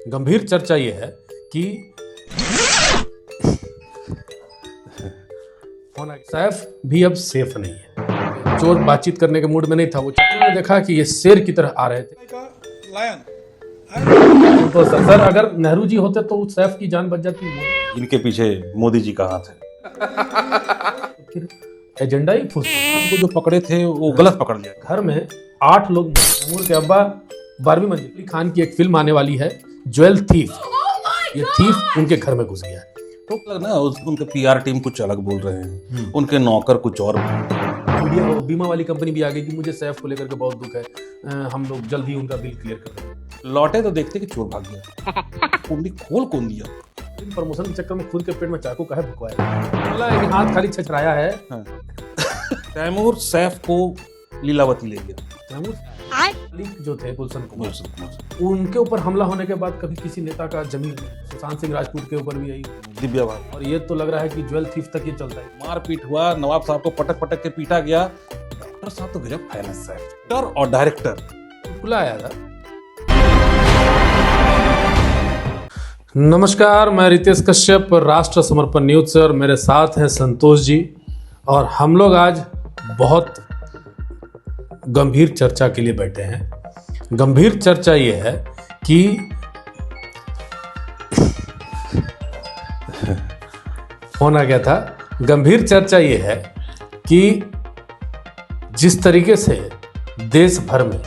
गंभीर चर्चा ये है कि सैफ भी अब सेफ नहीं है। चोर बातचीत करने के मूड में नहीं था। वो ने देखा कि ये शेर की तरह आ रहे थे। तो सर अगर नेहरू जी होते तो सैफ की जान बच जाती है। इनके पीछे मोदी जी का हाथ है। फिर एजेंडा ही फुस। उनको जो पकड़े थे वो गलत पकड़ लिया। घर में 8 लोग। तैमूर के अब्बा 12वीं मंजिल। खान की एक फिल्म आने वाली है ज्वेल थीफ। ये थीफ उनके घर में घुस गया है। तो ना उनके पीआर टीम कुछ अलग बोल रहे हैं, उनके नौकर कुछ और। बीमा वाली कंपनी भी आ गई कि मुझे सैफ को लेकर के बहुत दुख है, हम लोग जल्द ही उनका बिल क्लियर कर देंगे। लौटे तो देखते कि चोर भाग गया। कुंडी खोल कौन दिया? प्रमोशन के चक्कर में खुद के पेट में चाकू काहे भुकवाया? बोला है कि हाथ खाली छचराया है। तैमूर सैफ को लीलावती ले गया। तैमूर जो थे गुलशन कुमार, उनके ऊपर हमला होने के बाद कभी किसी नेता का जमीन, सुशांत सिंह राजपूत के ऊपर भी आई दिव्या भाई। और ये तो लग रहा है कि ज्वेल थीफ तक ये चलता है। मारपीट हुआ, नवाब साहब को पटक पटक के पीटा गया। डॉक्टर साहब तो गजब फाइनेंस है। डॉक्टर और डायरेक्टर खुला आया था। नमस्कार, मैं रितेश कश्यप, राष्ट्र समर्पण न्यूज से, और मेरे साथ हैं संतोष जी। और हम लोग आज बहुत गंभीर चर्चा के लिए बैठे हैं। गंभीर चर्चा ये है कि फोन आ गया था। गंभीर चर्चा ये है कि जिस तरीके से देश भर में,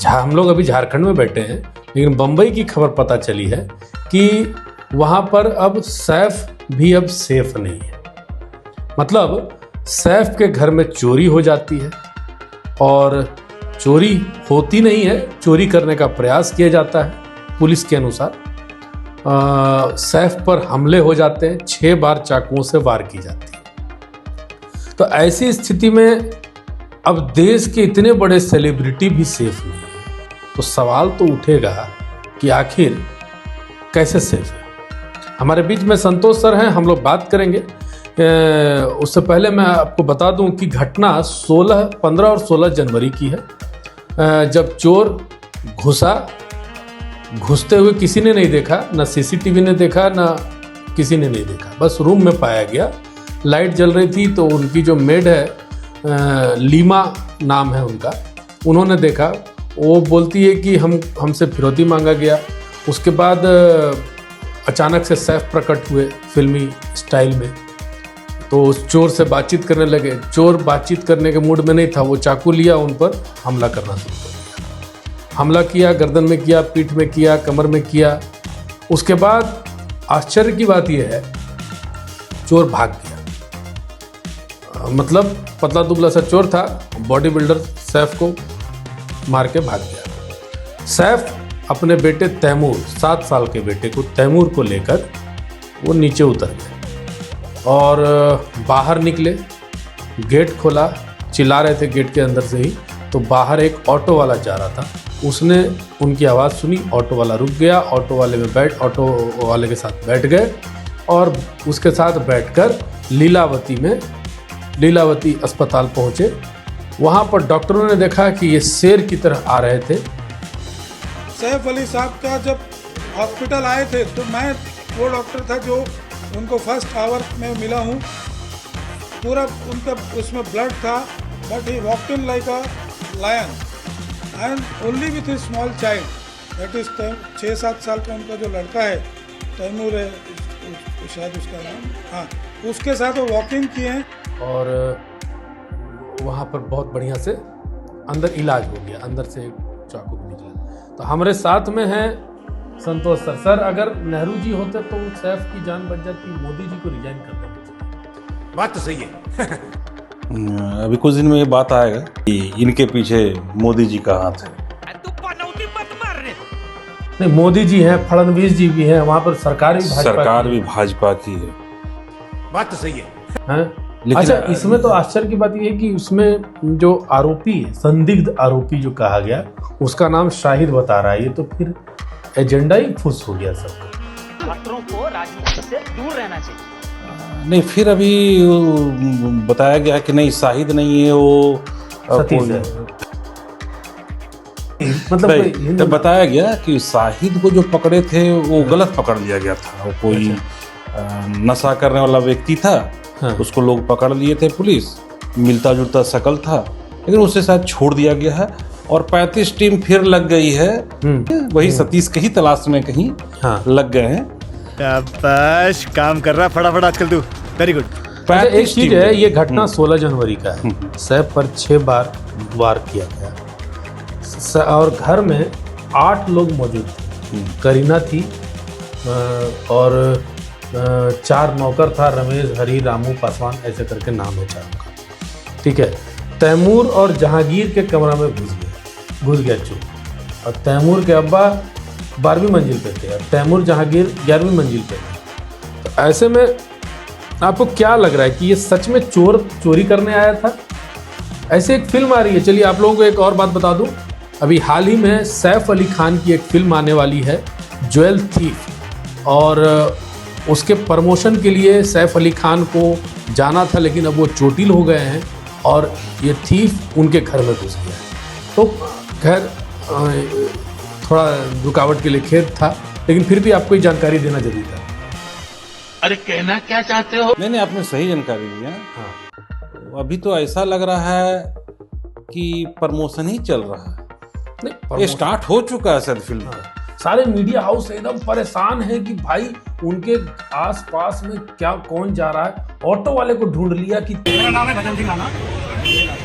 हम लोग अभी झारखंड में बैठे हैं, लेकिन बंबई की खबर पता चली है कि वहाँ पर अब सैफ भी अब सेफ नहीं है। मतलब सैफ के घर में चोरी हो जाती है, और चोरी होती नहीं है, चोरी करने का प्रयास किया जाता है। पुलिस के अनुसार सैफ पर हमले हो जाते हैं, 6 बार चाकुओं से वार की जाती है। तो ऐसी स्थिति में अब देश के इतने बड़े सेलिब्रिटी भी सेफ नहीं है। तो सवाल तो उठेगा कि आखिर कैसे सेफ है। हमारे बीच में संतोष सर हैं, हम लोग बात करेंगे। उससे पहले मैं आपको बता दूं कि घटना 15 और 16 जनवरी की है, जब चोर घुसते हुए किसी ने नहीं देखा, ना सीसीटीवी ने देखा, ना किसी ने नहीं देखा। बस रूम में पाया गया, लाइट जल रही थी। तो उनकी जो मेड है, लीमा नाम है उनका, उन्होंने देखा। वो बोलती है कि हमसे फिरौती मांगा गया। उसके बाद अचानक से सैफ प्रकट हुए फिल्मी स्टाइल में। तो उस चोर से बातचीत करने लगे। चोर बातचीत करने के मूड में नहीं था। वो चाकू लिया, उन पर हमला करना शुरू कर दिया। हमला किया, गर्दन में किया, पीठ में किया, कमर में किया। उसके बाद आश्चर्य की बात यह है, चोर भाग गया। मतलब पतला दुबला सा चोर था, बॉडी बिल्डर सैफ को मार के भाग गया। सैफ अपने बेटे तैमूर, 7 साल के बेटे को, तैमूर को लेकर वो नीचे उतर गए और बाहर निकले। गेट खोला, चिल्ला रहे थे गेट के अंदर से ही। तो बाहर एक ऑटो वाला जा रहा था, उसने उनकी आवाज़ सुनी, ऑटो वाला रुक गया। ऑटो वाले के साथ बैठ गए और उसके साथ बैठकर लीलावती अस्पताल पहुँचे। वहाँ पर डॉक्टरों ने देखा कि ये शेर की तरह आ रहे थे। सैफ अली साहब का जब हॉस्पिटल आए थे तो मैं वो डॉक्टर था जो उनको फर्स्ट आवर में मिला हूँ। पूरा उनका उसमें ब्लड था, but he walked in like a lion and only with a small child, that is 6-7 साल का उनका जो लड़का है, तैमूर है शायद उसका नाम, हाँ, उसके साथ वो वॉकिंग किए हैं। और वहाँ पर बहुत बढ़िया से अंदर इलाज हो गया, अंदर से चाकू भी निकला। तो हमारे साथ में हैं संतोष सर। सर अगर नेहरू जी होते तो सैफ की जान बच जाती, मोदी जी को रिजाइन कर देना। बात तो सही है। अभी कुछ दिन में ये बात आएगा कि इनके पीछे मोदी जी का हाथ है। नहीं, मोदी जी हैं, फडणवीस जी भी हैं, वहाँ पर सरकार भी भाजपा की है। बात तो सही है। अच्छा, इसमें तो आश्चर्य की बात यह है कि उसमें जो आरोपी है, संदिग्ध आरोपी जो कहा गया, उसका नाम शाहिद बता रहा है। ये तो फिर एजेंडा ही फुस हो गया सबका। छात्रों को राजनीति से दूर रहना चाहिए। नहीं, फिर अभी बताया गया कि नहीं, शाहिद नहीं है, वो सतीश है। मतलब नहीं, कोई हिंदू- तो बताया गया कि शाहिद को जो पकड़े थे वो गलत पकड़ लिया गया था। वो कोई नशा करने वाला व्यक्ति था, हाँ। उसको लोग पकड़ लिए थे, पुलिस मिलता जुलता शकल था, लेकिन उसे शायद छोड़ दिया गया है और 35 टीम फिर लग गई है, वही सतीश के ही तलाश में कहीं हाँ। लग गए हैं। शाबाश, काम कर रहा फटाफट आजकल तू। Very good. अच्छा, एक चीज है, ये घटना 16 जनवरी का है। सैफ पर 6 बार वार किया गया और घर में 8 लोग मौजूद थे। करीना थी और 4 नौकर था, रमेश, हरी, रामू, पासवान, ऐसे करके नाम है 4 का। ठीक है। तैमूर और जहांगीर के कमरा में घुस गया चोर। और तैमूर के अब्बा 12वीं मंजिल पे थे और तैमूर जहांगीर 11वीं मंजिल पे थे। तो ऐसे में आपको क्या लग रहा है कि ये सच में चोरी करने आया था? ऐसे एक फिल्म आ रही है, चलिए आप लोगों को एक और बात बता दूं, अभी हाल ही में सैफ अली खान की एक फिल्म आने वाली है, ज्वेल थीफ, और उसके प्रमोशन के लिए सैफ अली खान को जाना था, लेकिन अब वो चोटिल हो गए हैं और ये थीफ उनके घर में घुस गया है। तो खैर थोड़ा रुकावट के लिए खेद था, लेकिन फिर भी आपको ये जानकारी देना जरूरी था। अरे कहना क्या चाहते हो? नहीं, आपने सही जानकारी दी है। हाँ। अभी तो ऐसा लग रहा है कि प्रमोशन ही चल रहा है, नहीं, ये स्टार्ट हो चुका है शायद फिल्म। हाँ। सारे मीडिया हाउस एकदम परेशान है कि भाई उनके आसपास में क्या कौन जा रहा है। ऑटो वाले को ढूंढ लिया कि मेरा नाम है भजन सिंह राणा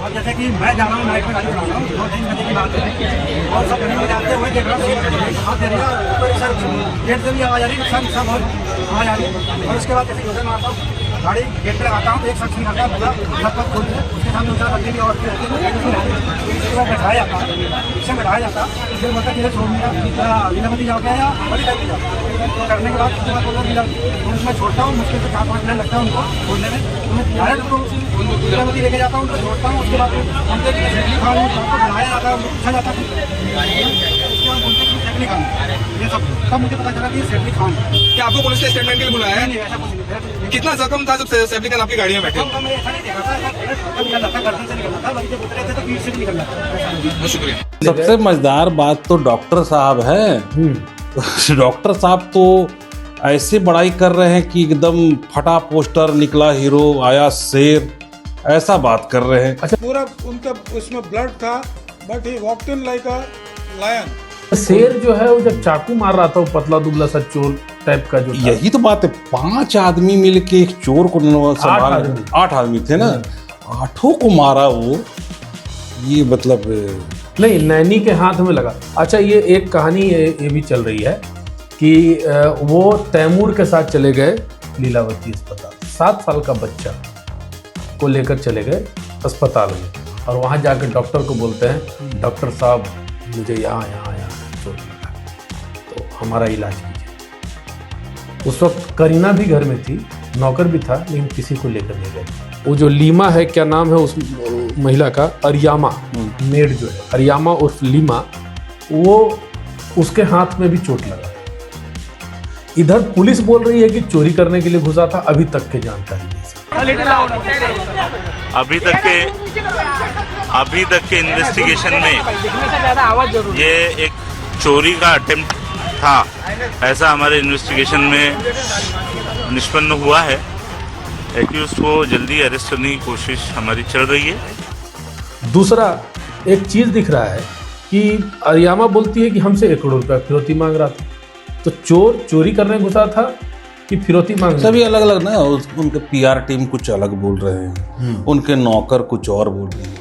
और जैसे कि मैं जा रहा हूँ नाइट में गाड़ी चला रहा हूँ, 2-3 बजे की बात है और सब गली में जाते हुए देख रहा हूँ हाथ दे रहा है, सर गेट से भी आवाज आ रही है, रिक्शा बहुत आवाज आ रही है। और उसके बाद जैसे योजना मारता हूँ, गाड़ी गेट पे लगाता हूँ तो एक शख्स निकलता है, बोला लगभग खोल के उसके सामने दूसरा करके भी और उसके बाद बैठाया जाता है, रिक्शा में बैठाया जाता है, फिर बोलता है छोड़ने का लीलावती जाओगे या बड़ी टाइप की जाओ करने के बाद उसके बाद बोलता है उसमें छोड़ता हूँ, मुश्किल से 4-5 मिनट लगता है उनको छोड़ने में, तो मैं डायरेक्ट उनको लीलावती लेके जाता हूँ, उनको छोड़ता हूँ। उसके बाद हमसे बनाया जाता है, उनको पूछा जाता है, उसके बाद बोलते हैं सेटली खान, ये सब तब मुझे पता चला कि सेटली खान। क्या आपको पुलिस ने स्टेटमेंट के लिए बुलाया है? नहीं, ऐसा कुछ नहीं था। कितना जख्म था जब सेफ्टी खान आपकी गाड़ी में बैठे? मैं ऐसा नहीं देखा था, निकल रहा था, गर्दन से निकल रहा था, वहीं से उतरे थे तो पीठ से भी निकल रहा था। बहुत शुक्रिया। सबसे मजेदार बात तो डॉक्टर साहब है। डॉक्टर साहब तो ऐसे बड़ाई कर रहे हैं कि एकदम फटा पोस्टर, निकला हीरो, आया शेर, ऐसा बात कर रहे हैं। पूरा उनका उसमें ब्लड था, but he walked in like a lion. शेर जो है वो जब चाकू मार रहा था, वो पतला दुबला सा चोर टाइप का जो था। यही तो बात है, 5 आदमी मिलके एक चोर को संभाल, 8 आदमी थे ना, 8 को मारा वो, ये मतलब नहीं, नैनी के हाथ में लगा। अच्छा, ये एक कहानी ये भी चल रही है कि वो तैमूर के साथ चले गए लीलावती अस्पताल, 7 साल का बच्चा को लेकर चले गए अस्पताल में, और वहाँ जाकर डॉक्टर को बोलते हैं, डॉक्टर साहब मुझे यहाँ चोट लगा, तो हमारा इलाज कीजिए। उस वक्त करीना भी घर में थी, नौकर भी था, लेकिन किसी को लेकर नहीं गए। वो जो लीमा है, क्या नाम है उस महिला का, अरियामा, मेड जो है अरियामा उर्फ लीमा, वो उसके हाथ में भी चोट लगा। इधर पुलिस बोल रही है कि चोरी करने के लिए घुसा था, अभी तक के जानकारी नहीं। अभी तक के इन्वेस्टिगेशन में ये एक चोरी का अटेम्प्ट था, ऐसा हमारे इन्वेस्टिगेशन में निष्पन्न हुआ है। एक्यूज को जल्दी अरेस्ट करने की कोशिश हमारी चल रही है। दूसरा एक चीज दिख रहा है कि अरियामा बोलती है कि हमसे 1 करोड़ रुपया फिरौती मांग रहा था। तो चोर चोरी करने घुसा था कि फिरौती मांग? सभी अलग अलग ना, उनके पीआर टीम कुछ अलग बोल रहे हैं, उनके नौकर कुछ और बोल रहे हैं,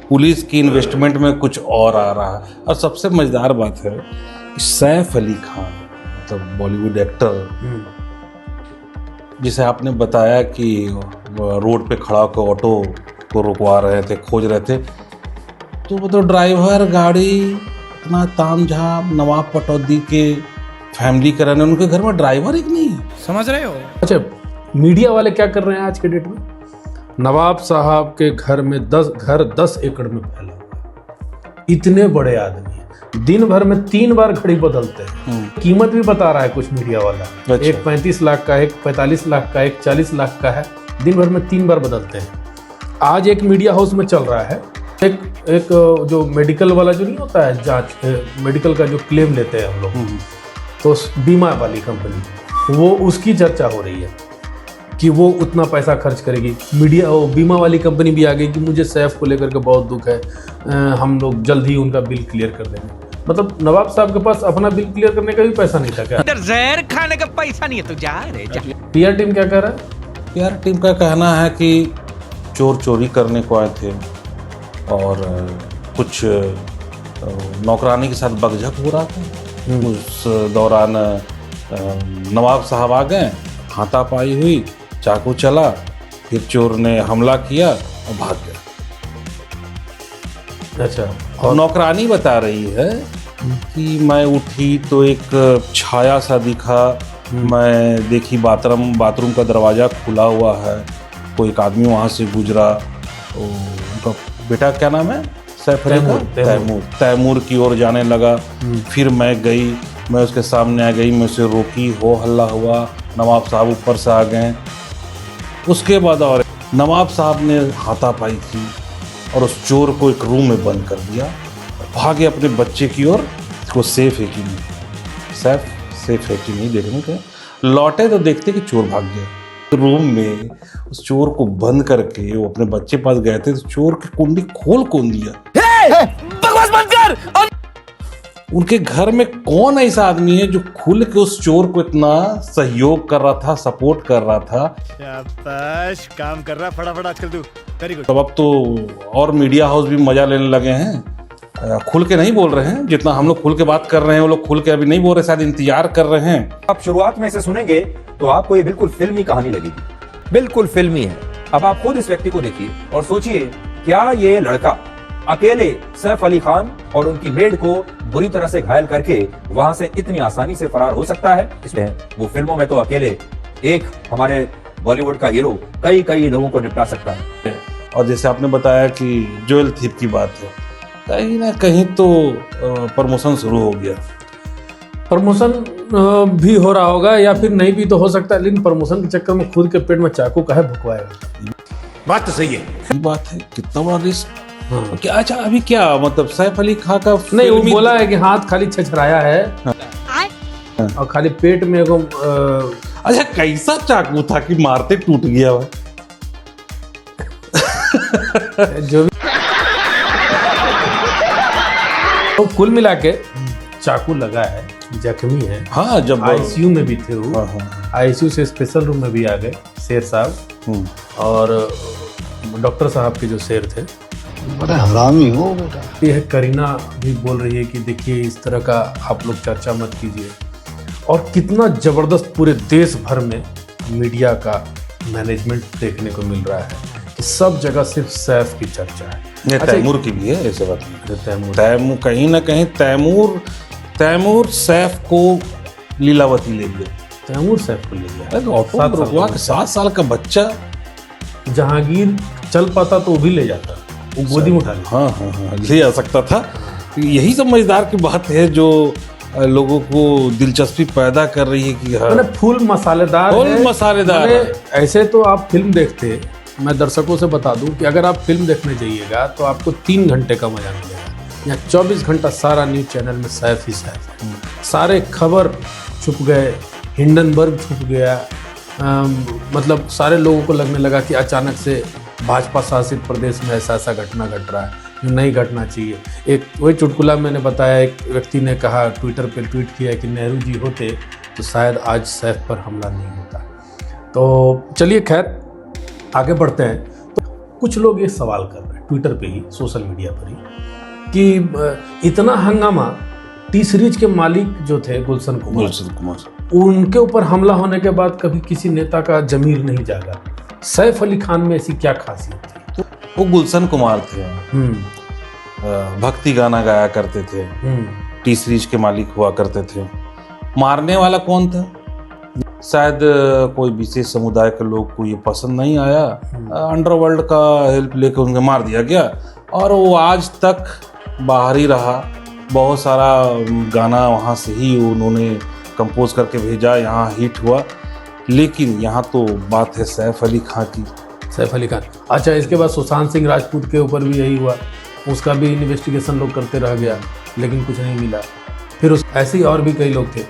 पुलिस की इन्वेस्टमेंट में कुछ और आ रहा है। और सबसे मजेदार बात है कि सैफ अली खान, मतलब बॉलीवुड एक्टर, जिसे आपने बताया कि रोड पे खड़ा होकर ऑटो को रुकवा रहे थे, खोज रहे थे, तो वो तो ड्राइवर, गाड़ी, इतना तामझाम, नवाब पटौदी के फैमिली का रहने, उनके घर में ड्राइवर एक नहीं है, समझ रहे हो? अच्छा, मीडिया वाले क्या कर रहे हैं आज के डेट में? नवाब साहब के घर में 10 एकड़ में फैला हुआ, इतने बड़े आदमी हैं, दिन भर में 3 बार घड़ी बदलते हैं। कीमत भी बता रहा है कुछ मीडिया वाला, अच्छा। एक 35 लाख का, एक 45 लाख का, एक 40 लाख का है, दिन भर में 3 बार बदलते हैं। आज एक मीडिया हाउस में चल रहा है एक जो मेडिकल वाला जो नहीं होता है जांच, मेडिकल का जो क्लेम लेते हैं हम लोग, तो बीमा वाली कंपनी, वो उसकी चर्चा हो रही है कि वो उतना पैसा खर्च करेगी। मीडिया, वो बीमा वाली कंपनी भी आ गई कि मुझे सैफ को लेकर के बहुत दुख है, हम लोग जल्द ही उनका बिल क्लियर कर देंगे। मतलब नवाब साहब के पास अपना बिल क्लियर करने का भी पैसा नहीं था क्या? इधर जहर खाने का पैसा नहीं है तो जा रे जा। पीआर टीम क्या कह रहा है? पीआर टीम का कहना है कि चोर चोरी करने को आए थे और कुछ नौकरानी के साथ बकझक हो रहा था। उस दौरान नवाब साहब आ गए, हाथापाई हुई, चाकू चला, फिर चोर ने हमला किया और भाग गया। अच्छा, और नौकरानी बता रही है कि मैं उठी तो एक छाया सा दिखा, मैं देखी बाथरूम का दरवाज़ा खुला हुआ है, कोई एक आदमी वहाँ से गुजरा, उनका बेटा क्या नाम है, सैफ अली का, तैमूर की ओर जाने लगा। फिर मैं गई, मैं उसके सामने आ गई, मैं उसे रोकी, हो हल्ला हुआ, नवाब साहब ऊपर से आ गए। उसके बाद और नवाब साहब ने हाथापाई की और उस चोर को एक रूम में बंद कर दिया, भागे अपने बच्चे की ओर, को सेफ है कि नहीं, सेफ है कि नहीं देखने के। लौटे तो देखते कि चोर भाग गया। रूम में उस चोर को बंद करके वो अपने बच्चे पास गए थे, तो चोर की कुंडी खोल दिया। बकवास बंद कर। उनके घर में कौन ऐसा आदमी है जो खुल के उस चोर को इतना सहयोग कर रहा था, सपोर्ट कर रहा था? शाबाश, काम कर रहा फटाफट आजकल तू। Very good. अब तो और मीडिया हाउस भी मजा लेने लगे हैं, खुल के नहीं बोल रहे हैं जितना हम लोग खुल के बात कर रहे हैं, वो लोग खुल के अभी नहीं बोल रहे, शायद इंतजार कर रहे हैं। आप शुरुआत में इसे सुनेंगे तो आपको ये बिल्कुल फिल्मी कहानी लगेगी, बिल्कुल फिल्मी है। अब आप खुद इस व्यक्ति को देखिए और सोचिए, क्या ये लड़का अकेले सैफ अली खान और उनकी मेड को बुरी तरह से घायल करके वहां से इतनी आसानी से फरार हो सकता है? इसमें वो फिल्मों में तो अकेले एक हमारे बॉलीवुड का हीरो कई लोगों को निपटा सकता है। और जैसे आपने बताया कि ज्वेल थीप की बात है, कहीं ना कहीं तो प्रमोशन शुरू हो गया। प्रमोशन भी हो रहा होगा या फिर नहीं भी तो हो सकता है, लेकिन प्रमोशन के चक्कर में खुद के पेट में चाकू काहे भुकवाएगा? बात तो सही है। ये बात है, कितना बड़ा रिस्क। क्या अच्छा अभी क्या मतलब सैफ अली खान का नहीं, वो बोला है कि हाथ खाली छछराया है और खाली पेट में एगो अच्छा कैसा चाकू था कि मारते टूट गया हुआ? जो भी तो कुल मिला के चाकू लगा है, जख्मी है। हाँ, जब आईसीयू में भी थे वो, आईसीयू से स्पेशल रूम में भी आ गए शेर साहब, और डॉक्टर साहब के जो शेर थे, बड़ा हरामी हो बेटा। यह करीना भी बोल रही है कि देखिए इस तरह का आप लोग चर्चा मत कीजिए, और कितना जबरदस्त पूरे देश भर में मीडिया का मैनेजमेंट देखने को मिल रहा है कि सब जगह सिर्फ सैफ की चर्चा है। तैमूर की भी है ऐसे बात नहीं। तैमूर कहीं ना कहीं तैमूर सैफ को लीलावती ले गया। तैमूर सैफ को ले गया। 7 साल का बच्चा, जहांगीर चल पाता तो वो भी ले जाता, वो गोदी में उठा लिया। हाँ, ले जा सकता था। यही समझदार की बात है जो लोगों को दिलचस्पी पैदा कर रही है कि हाँ, फुल मसालेदार है। ऐसे तो आप फिल्म देखते, मैं दर्शकों से बता दूं कि अगर आप फिल्म देखने जाइएगा तो आपको 3 घंटे का मजा मिलेगा। यहाँ 24 घंटा सारा न्यूज चैनल में सैफ ही सैफ है। सारे खबर छुप गए, हिंडनबर्ग छुप गया, मतलब सारे लोगों को लगने लगा कि अचानक से भाजपा शासित प्रदेश में ऐसा घटना घट रहा है जो नहीं घटना चाहिए। एक वही चुटकुला मैंने बताया, एक व्यक्ति ने कहा, ट्विटर पे ट्वीट किया कि नेहरू जी होते तो शायद आज सैफ पर हमला नहीं होता। तो चलिए खैर आगे बढ़ते हैं। तो कुछ लोग ये सवाल कर रहे हैं ट्विटर पे ही, सोशल मीडिया पर ही, कि इतना हंगामा टी सीरीज के मालिक जो थे गुलशन कुमार, उनके ऊपर हमला होने के बाद कभी किसी नेता का जमीर नहीं जागा। सैफ अली खान में ऐसी क्या खासियत थी? तो वो गुलशन कुमार थे, भक्ति गाना गाया करते थे, टी सीरीज के मालिक हुआ करते थे। मारने वाला कौन था? शायद कोई विशेष समुदाय के लोग को ये पसंद नहीं आया, अंडरवर्ल्ड का हेल्प लेकर उनको मार दिया गया, और वो आज तक बाहर ही रहा। बहुत सारा गाना वहाँ से ही उन्होंने कंपोज करके भेजा, यहाँ हिट हुआ। लेकिन यहाँ तो बात है सैफ अली खान की। सैफ अली खान, अच्छा, इसके बाद सुशांत सिंह राजपूत के ऊपर भी यही हुआ उसका भी इन्वेस्टिगेशन लोग करते रह गया, लेकिन कुछ नहीं मिला। फिर उस ऐसे ही और भी कई लोग थे।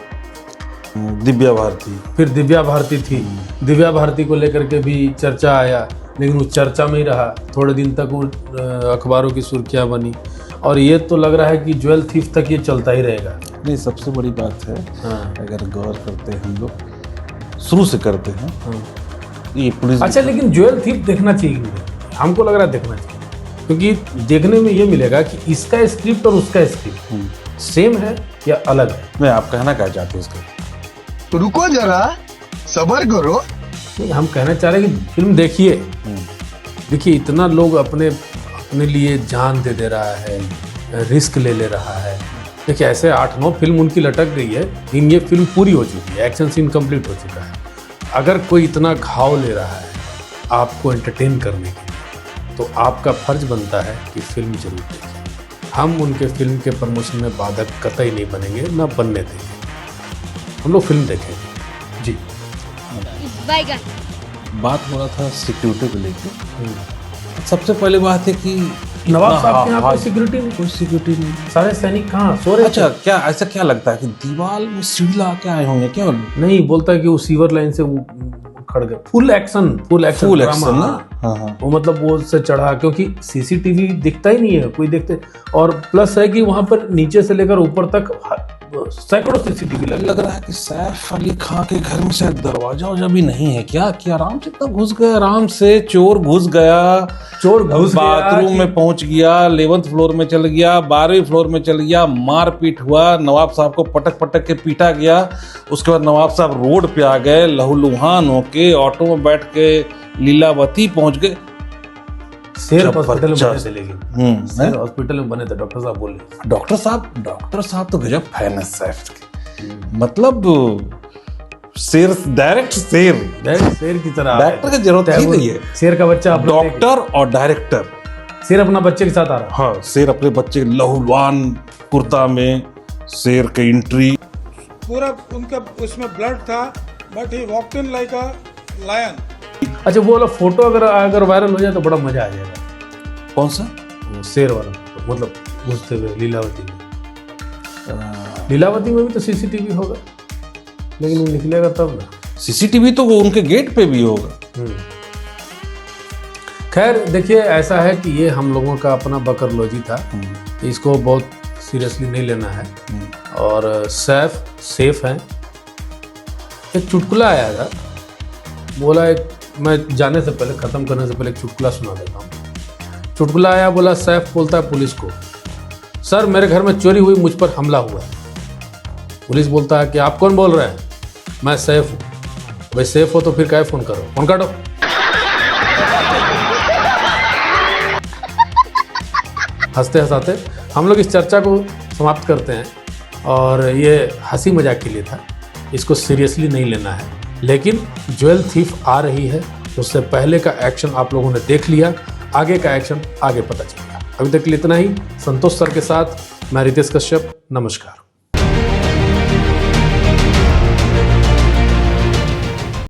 दिव्या भारती, फिर दिव्या भारती थी, दिव्या भारती को लेकर के भी चर्चा आया, लेकिन वो चर्चा में ही रहा। थोड़े दिन तक वो अखबारों की सुर्खियाँ बनी, और ये तो लग रहा है कि ज्वेल थीफ तक ये चलता ही रहेगा। नहीं, सबसे बड़ी बात है, हाँ। अगर गौर करते हैं हम लोग, शुरू से करते हैं, हाँ। ये पुलिस। अच्छा, लेकिन ज्वेल थीफ देखना चाहिए कि नहीं? हमको लग रहा है देखना चाहिए, क्योंकि देखने में ये मिलेगा कि इसका स्क्रिप्ट और उसका स्क्रिप्ट सेम है या अलग है। मैं आप कहना क्या चाहते हैं इसका? रुको जरा, सबर करो। नहीं, हम कहना चाह रहे हैं कि फिल्म देखिए। देखिए, इतना लोग अपने लिए जान दे रहा है, रिस्क ले रहा है। देखिए, ऐसे 8-9 फिल्म उनकी लटक गई है, लेकिन ये फिल्म पूरी हो चुकी है, एक्शन सीन कंप्लीट हो चुका है। अगर कोई इतना घाव ले रहा है आपको एंटरटेन करने के लिए, तो आपका फर्ज बनता है कि फिल्म जरूर देखिए। हम उनके फिल्म के प्रमोशन में बाधक कतई नहीं बनेंगे, ना बनने देंगे। हम लोग फिल्म देखेंगे जी। बात हो रहा था सिक्योरिटी को लेकर। सबसे पहले बात है कि नवाब साहब के यहाँ कोई सिक्योरिटी नहीं, कोई सिक्योरिटी नहीं। सारे सैनिक कहाँ सो रहे? अच्छा, क्या ऐसा क्या लगता है कि दीवार में सीढ़ी लगा के आए होंगे क्या? नहीं, बोलता है कि वो सीवर लाइन से वो खड़ गए। फुल एक्शन ना। हाँ। वो मतलब वो से चढ़ा, क्योंकि सीसीटीवी दिखता ही नहीं है, कोई देखते। और प्लस है कि वहां पर नीचे से लेकर ऊपर तक सैकड़ों सीसीटीवी लग रहा है कि सैफ अली खां के घर में शायद दरवाजा भी नहीं है क्या? कि आराम से तक घुस गया, आराम से चोर घुस गया, बाथरूम में पहुंच गया, 11th फ्लोर में चल गया, 12वीं फ्लोर में चल गया, मारपीट हुआ, नवाब साहब को पटक के पीटा गया। उसके बाद नवाब साहब रोड पे आ गए, लहूलुहान होके ऑटो में बैठ के लीलावती पहुंच गए। शेर हॉस्पिटल में बने थे, लेकिन शेर हॉस्पिटल में बने थे। डॉक्टर साहब बोले, डॉक्टर साहब तो गजब फैन है सैफ के। मतलब शेर, डायरेक्ट शेर की तरह। डायरेक्टर की जरूरत ही नहीं है। शेर का बच्चा, डॉक्टर और डायरेक्टर। शेर अपना बच्चे के साथ आ रहा। हाँ, शेर अपने बच्चे लहूलुहान कुर्ता में, शेर की एंट्री पूरा उनका उसमें ब्लड था, but he walked in like a lion. अच्छा, वो वाला फोटो अगर वायरल हो जाए तो बड़ा मजा आ जाएगा। कौन सा? वो शेर वाला, मतलब घुसते हुए लीलावती में। लीलावती में भी तो सीसीटीवी होगा, लेकिन वो निकलेगा तब ना। सीसीटीवी तो वो उनके गेट पे भी होगा। खैर, देखिए, ऐसा है कि ये हम लोगों का अपना बकरलोजी था, इसको बहुत सीरियसली नहीं लेना है। और सैफ सेफ है। एक चुटकुला आया था, बोला, एक मैं जाने से पहले, ख़त्म करने से पहले एक चुटकुला सुना देता हूँ। चुटकुला आया, बोला, सैफ बोलता है पुलिस को, सर मेरे घर में चोरी हुई, मुझ पर हमला हुआ है। पुलिस बोलता है कि आप कौन बोल रहे हैं? मैं सैफ हूँ। भाई सेफ हो तो फिर क्या फ़ोन करो, फ़ोन काटो। हंसते हंसाते हम लोग इस चर्चा को समाप्त करते हैं। और ये हंसी मजाक के लिए था, इसको सीरियसली नहीं लेना है। लेकिन ज्वेल थीफ आ रही है, उससे पहले का एक्शन आप लोगों ने देख लिया, आगे का एक्शन आगे पता चलेगा। अभी तक के लिए इतना ही। संतोष सर के साथ मैं रितेश कश्यप, नमस्कार।